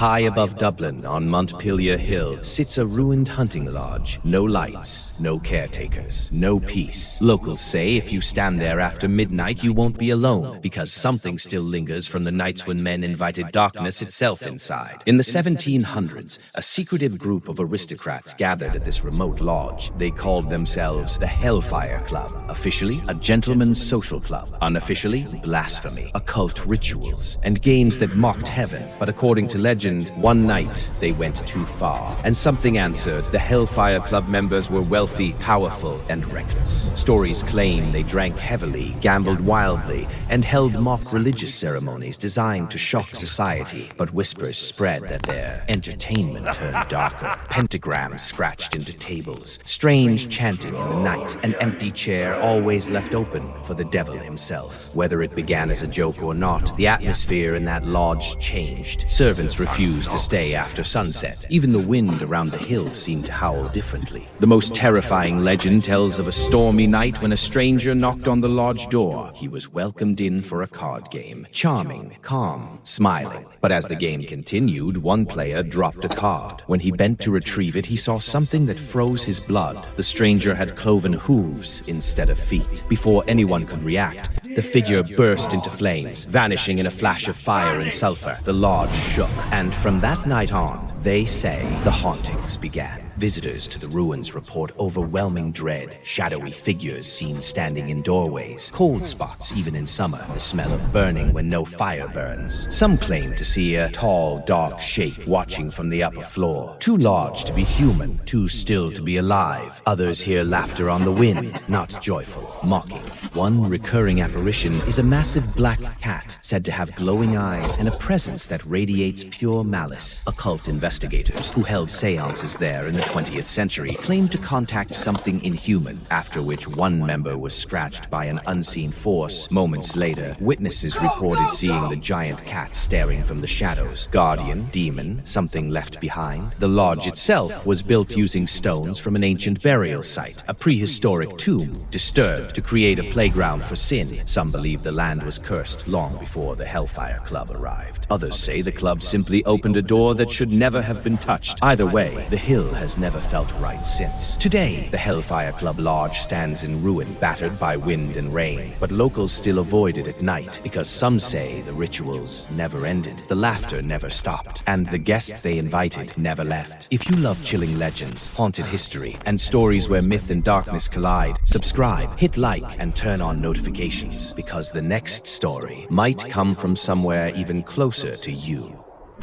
High above Dublin, on Montpelier Hill, sits a ruined hunting lodge. No lights, no caretakers, no peace. Locals say if you stand there after midnight, you won't be alone, because something still lingers from the nights when men invited darkness itself inside. In the 1700s, a secretive group of aristocrats gathered at this remote lodge. They called themselves the Hellfire Club. Officially, a gentleman's social club. Unofficially, blasphemy, occult rituals, and games that mocked heaven. But according to legend, one night they went too far, and something answered. The Hellfire Club members were wealthy, powerful, and reckless. Stories claim they drank heavily, gambled wildly, and held mock religious ceremonies designed to shock society. But whispers spread that their entertainment turned darker. Pentagrams scratched into tables, strange chanting in the night, an empty chair always left open for the devil himself. Whether it began as a joke or not, the atmosphere in that lodge changed. Servants refused to stay after sunset. Even the wind around the hill seemed to howl differently. The most terrifying legend tells of a stormy night when a stranger knocked on the lodge door. He was welcomed in for a card game. Charming, calm, smiling. But as the game continued, one player dropped a card. When he bent to retrieve it, he saw something that froze his blood. The stranger had cloven hooves instead of feet. Before anyone could react, the figure burst into flames, vanishing in a flash of fire and sulfur. The lodge shook, and from that night on, they say, the hauntings began. Visitors to the ruins report overwhelming dread, shadowy figures seen standing in doorways, cold spots even in summer, the smell of burning when no fire burns. Some claim to see a tall, dark shape watching from the upper floor, too large to be human, too still to be alive. Others hear laughter on the wind, not joyful, mocking. One recurring apparition is a massive black cat, said to have glowing eyes and a presence that radiates pure malice. Occult investigators who held seances there in the 20th century claimed to contact something inhuman, after which one member was scratched by an unseen force. Moments later, witnesses reported seeing the giant cat staring from the shadows. Guardian, demon, something left behind. The lodge itself was built using stones from an ancient burial site, a prehistoric tomb, disturbed to create a playground for sin. Some believe the land was cursed long before the Hellfire Club arrived. Others say the club simply opened a door that should never have been touched. Either way, the hill has never felt right since. Today, the Hellfire Club Lodge stands in ruin, battered by wind and rain. But locals still avoid it at night, because some say the rituals never ended, the laughter never stopped, and the guests they invited never left. If you love chilling legends, haunted history, and stories where myth and darkness collide, subscribe, hit like, and turn on notifications, because the next story might come from somewhere even closer to you.